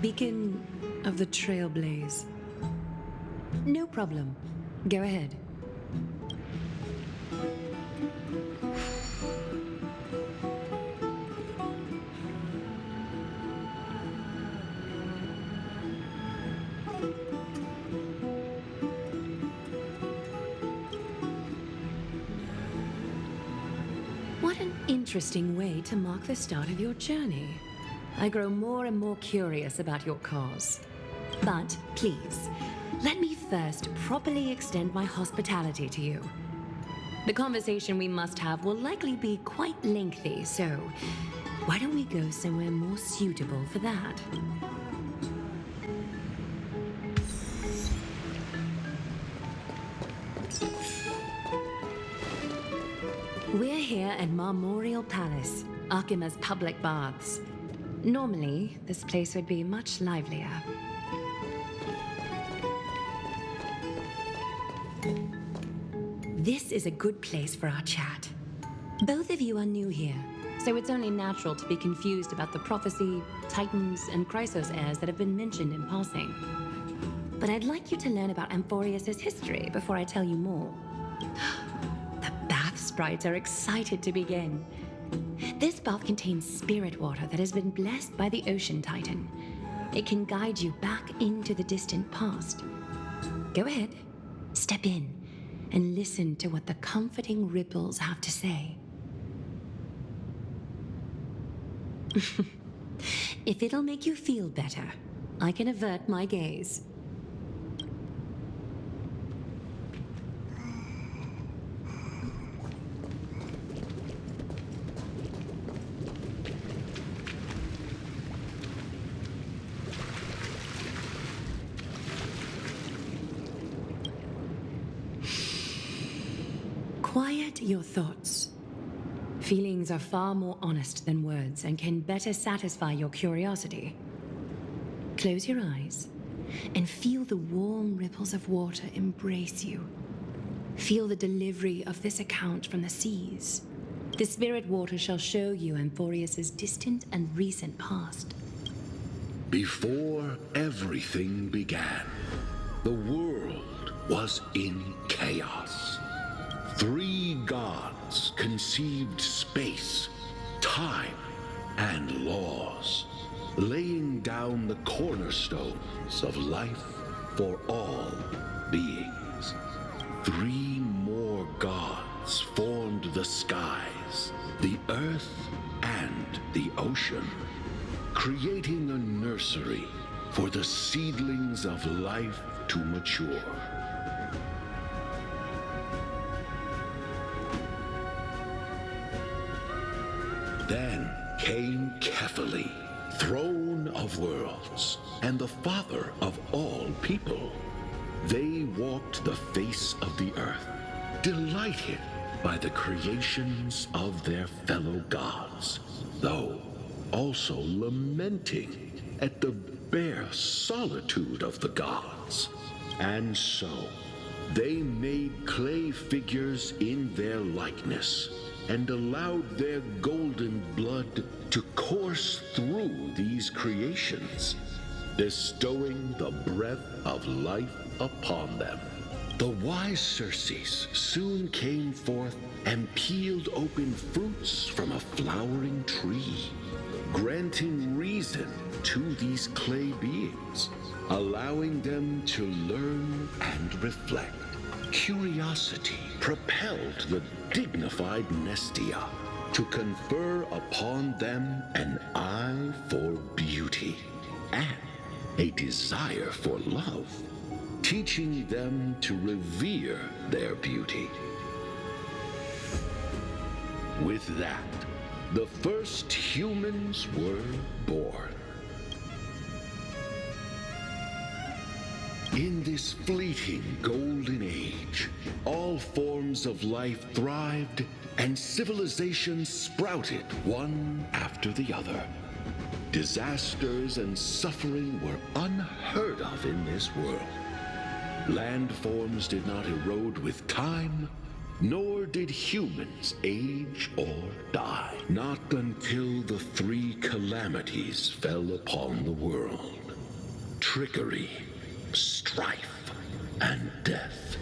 beacon of the Trailblaze. No problem. Go ahead. What an interesting way to mark the start of your journey. I grow more and more curious about your cause. But please, let me first properly extend my hospitality to you. The conversation we must have will likely be quite lengthy, so why don't we go somewhere more suitable for that? We're here at Marmorial Palace, Akima's public baths. Normally, this place would be much livelier. This is a good place for our chat. Both of you are new here, so it's only natural to be confused about the prophecy, titans, and Chrysos heirs that have been mentioned in passing. But I'd like you to learn about Amphorius' history before I tell you more. The bath sprites are excited to begin. This bath contains spirit water that has been blessed by the ocean titan. It can guide you back into the distant past. Go ahead, step in, and listen to what the comforting ripples have to say. If it'll make you feel better, I can avert my gaze. Quiet your thoughts. Feelings are far more honest than words and can better satisfy your curiosity. Close your eyes and feel the warm ripples of water embrace you. Feel the delivery of this account from the seas. The spirit water shall show you Amphorius' distant and recent past. Before everything began, the world was in chaos. 3 gods conceived space, time, and laws, laying down the cornerstones of life for all beings. 3 more gods formed the skies, the earth, and the ocean, creating a nursery for the seedlings of life to mature. Then came Kephili, throne of worlds, and the father of all people. They walked the face of the earth, delighted by the creations of their fellow gods, though also lamenting at the bare solitude of the gods. And so, they made clay figures in their likeness, and allowed their golden blood to course through these creations, bestowing the breath of life upon them. The wise Circes soon came forth and peeled open fruits from a flowering tree, granting reason to these clay beings, allowing them to learn and reflect. Curiosity propelled the dignified Nestia to confer upon them an eye for beauty and a desire for love, teaching them to revere their beauty. With that, the first humans were born. In this fleeting golden age, all forms of life thrived and civilizations sprouted one after the other. Disasters and suffering were unheard of in this world. Landforms did not erode with time, nor did humans age or die. Not until the 3 calamities fell upon the world. trickery, strife, and death.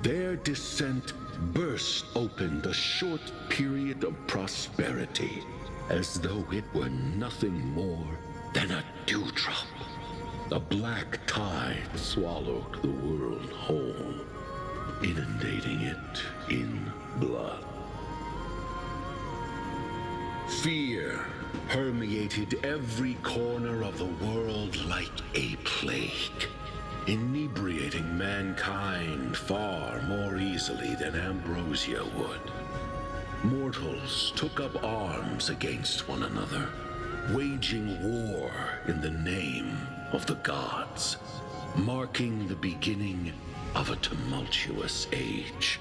Their descent burst open the short period of prosperity, as though it were nothing more than a dewdrop. A black tide swallowed the world whole, inundating it in blood. Fear permeated every corner of the world like a plague, inebriating mankind far more easily than ambrosia would. Mortals took up arms against one another, waging war in the name of the gods, marking the beginning of a tumultuous age.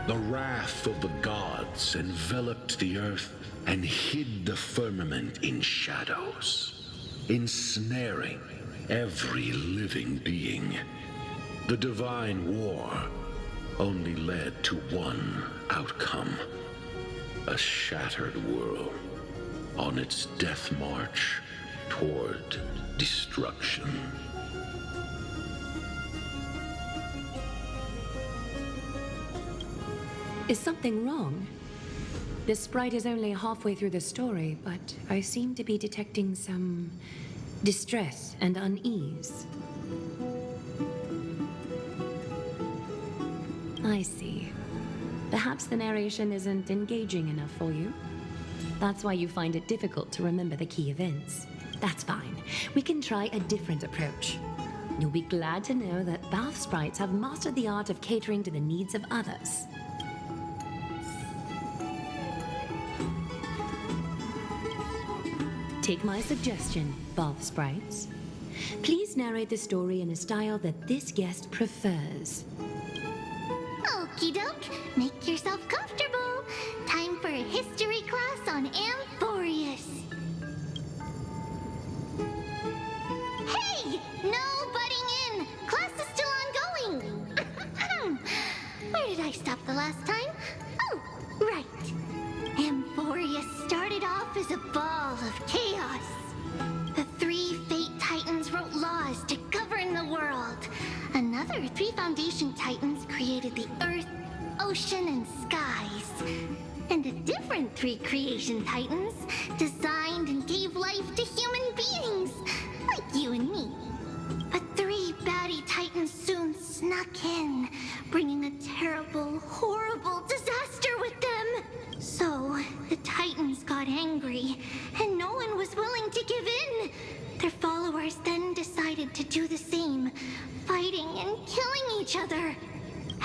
The wrath of the gods enveloped the earth and hid the firmament in shadows, ensnaring every living being. The divine war only led to one outcome: a shattered world on its death march toward destruction. Is something wrong? This sprite is only halfway through the story, but I seem to be detecting some distress and unease. I see. Perhaps the narration isn't engaging enough for you. That's why you find it difficult to remember the key events. That's fine. We can try a different approach. You'll be glad to know that Bath sprites have mastered the art of catering to the needs of others. Take my suggestion, Bath sprites. Please narrate the story in a style that this guest prefers. Okie doke, make yourself comfortable. Time for a history class on Amphorius. Hey, no butting in. Class is still ongoing. Where did I stop the last time? Oh, right. Amphorius started off as a ball of chaos. The three Fate Titans wrote laws to govern the world. Another three Foundation Titans created the Earth, Ocean, and Skies. And a different three Creation Titans designed and gave life to human beings, like you and me. But three baddie Titans soon snuck in, bringing a terrible, horrible disaster with them. So, the Titans got angry, and no one was willing to give in. Their followers then decided to do the same, fighting and killing each other.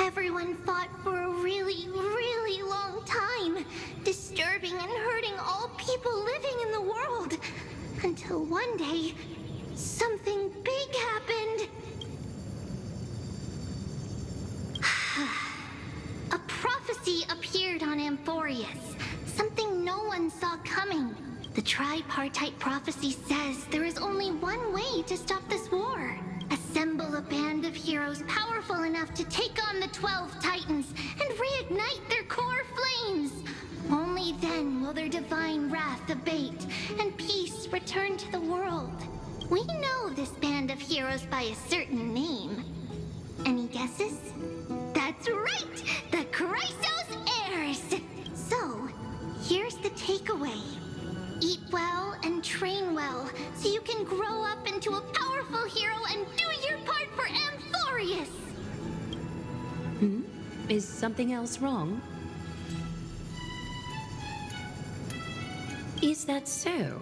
Everyone fought for a really, really long time, disturbing and hurting all people living in the world. Until one day, something big happened. A prophecy appeared on Amphorius, something no one saw coming. The tripartite prophecy says there is only one way to stop this war. Assemble a band of heroes powerful enough to take on the 12 Titans and reignite their core flames. Only then will their divine wrath abate and peace return to the world. We know this band of heroes by a certain name. Any guesses? That's right! The Chrysos Heirs! So, here's the takeaway. Eat well and train well, so you can grow up into a powerful hero and do your part for Amphorius! Is something else wrong? Is that so?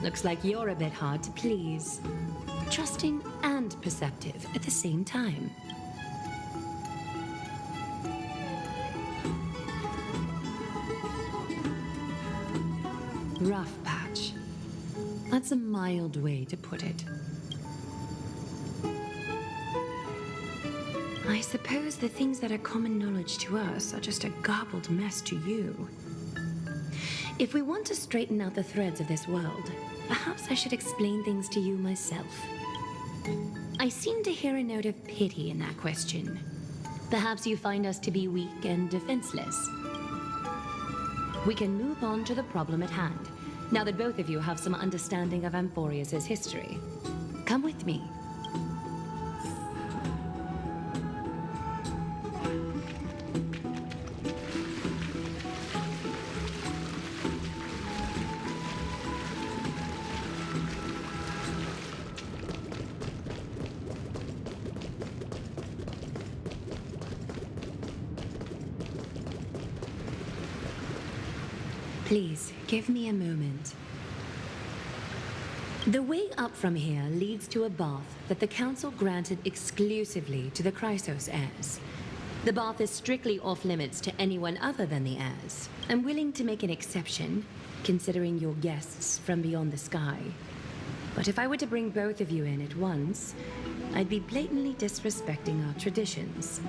Looks like you're a bit hard to please. Trusting and perceptive at the same time. Rough patch. That's a mild way to put it. I suppose the things that are common knowledge to us are just a garbled mess to you. If we want to straighten out the threads of this world, perhaps I should explain things to you myself. I seem to hear a note of pity in that question. Perhaps you find us to be weak and defenseless. We can move on to the problem at hand. now that both of you have some understanding of Amphorius' history. Come with me. Please, give me a moment. The way up from here leads to a bath that the Council granted exclusively to the Chrysos heirs. The bath is strictly off-limits to anyone other than the heirs. I'm willing to make an exception, considering you're guests from beyond the sky. But if I were to bring both of you in at once, I'd be blatantly disrespecting our traditions.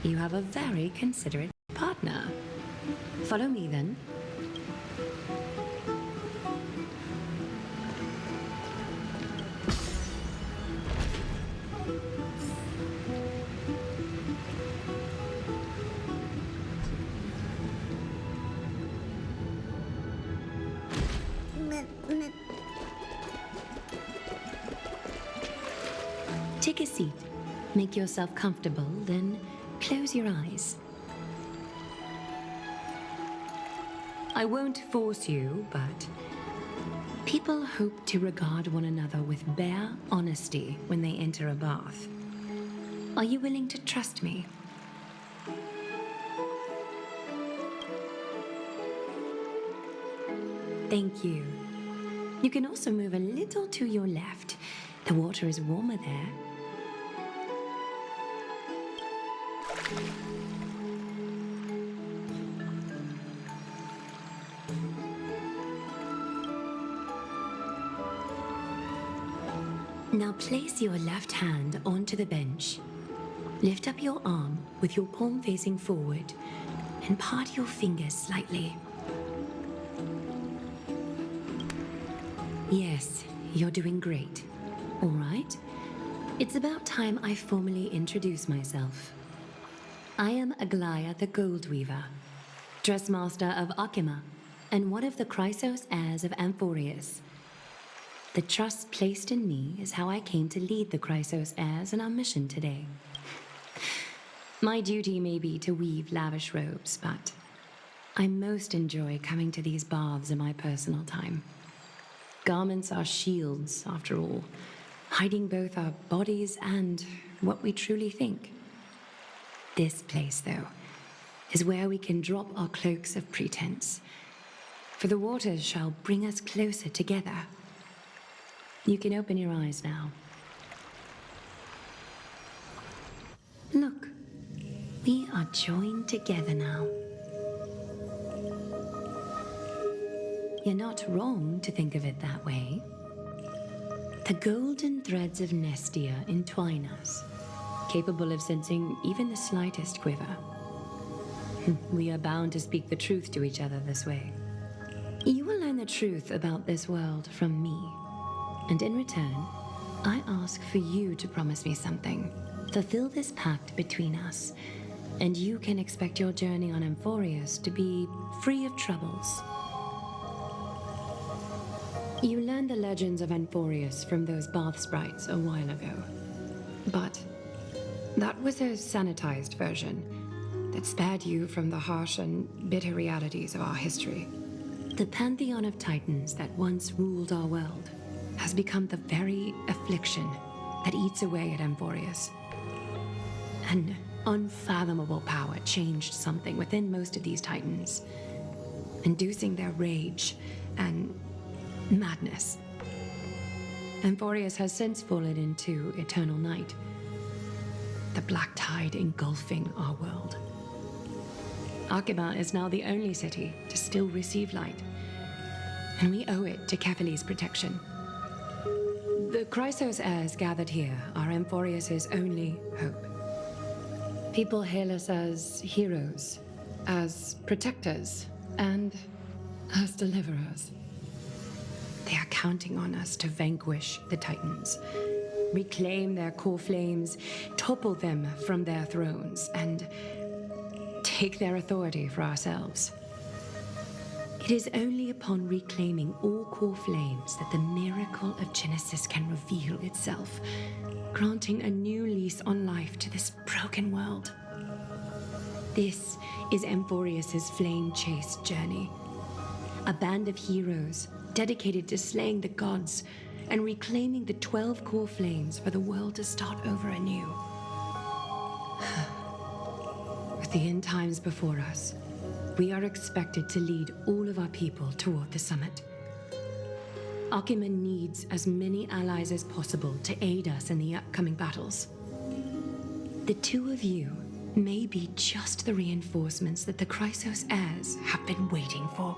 You have a very considerate partner. Follow me, then. Take a seat. Make yourself comfortable, then close your eyes. I won't force you, but people hope to regard one another with bare honesty when they enter a bath. Are you willing to trust me? Thank you. You can also move a little to your left. The water is warmer there. Now place your left hand onto the bench. Lift up your arm with your palm facing forward and part your fingers slightly. Yes, you're doing great. All right. It's about time I formally introduce myself. I am Aglaya the Gold Weaver, Dressmaster of Akima, and one of the Chrysos heirs of Amphorius. The trust placed in me is how I came to lead the Chrysos heirs in our mission today. My duty may be to weave lavish robes, but I most enjoy coming to these baths in my personal time. Garments are shields, after all, hiding both our bodies and what we truly think. This place, though, is where we can drop our cloaks of pretense, for the waters shall bring us closer together. You can open your eyes now. Look, we are joined together now. You're not wrong to think of it that way. The golden threads of Nestia entwine us, capable of sensing even the slightest quiver. We are bound to speak the truth to each other this way. You will learn the truth about this world from me, and in return, I ask for you to promise me something. Fulfill this pact between us, and you can expect your journey on Amphorius to be free of troubles. You learned the legends of Amphorius from those bath sprites a while ago. But that was a sanitized version that spared you from the harsh and bitter realities of our history. The pantheon of titans that once ruled our world has become the very affliction that eats away at Amphorius. An unfathomable power changed something within most of these titans, inducing their rage and madness. Amphorius has since fallen into eternal night, the black tide engulfing our world. Akima is now the only city to still receive light, and we owe it to Kefali's protection. The Chrysos heirs gathered here are Amphorius' only hope. People hail us as heroes, as protectors, and as deliverers. They are counting on us to vanquish the Titans, reclaim their core flames, topple them from their thrones, and take their authority for ourselves. It is only upon reclaiming all core flames that the miracle of Genesis can reveal itself, granting a new lease on life to this broken world. This is Amphorius's flame chase journey. A band of heroes dedicated to slaying the gods and reclaiming the 12 core flames for the world to start over anew. With the end times before us, we are expected to lead all of our people toward the summit. Achiman needs as many allies as possible to aid us in the upcoming battles. The two of you may be just the reinforcements that the Chrysos heirs have been waiting for.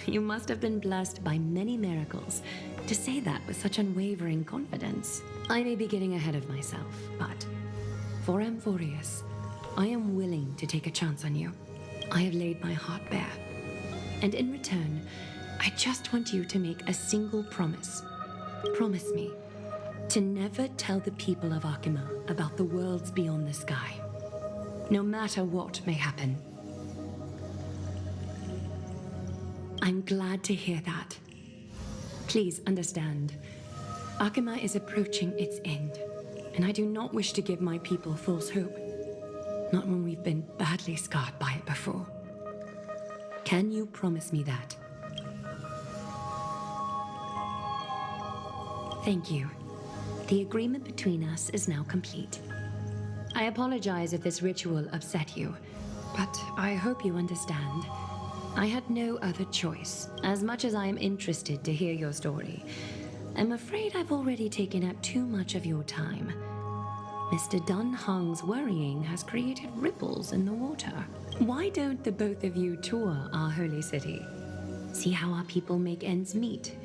You must have been blessed by many miracles to say that with such unwavering confidence. I may be getting ahead of myself, but for Amphorius, I am willing to take a chance on you. I have laid my heart bare. And in return, I just want you to make a single promise. Promise me to never tell the people of Arkima about the worlds beyond the sky, no matter what may happen. I'm glad to hear that. Please understand, Arkima is approaching its end, and I do not wish to give my people false hope. Not when we've been badly scarred by it before. Can you promise me that? Thank you. The agreement between us is now complete. I apologize if this ritual upset you, but I hope you understand. I had no other choice, as much as I am interested to hear your story. I'm afraid I've already taken up too much of your time. Mr. Dun Hong's worrying has created ripples in the water. Why don't the both of you tour our holy city? See how our people make ends meet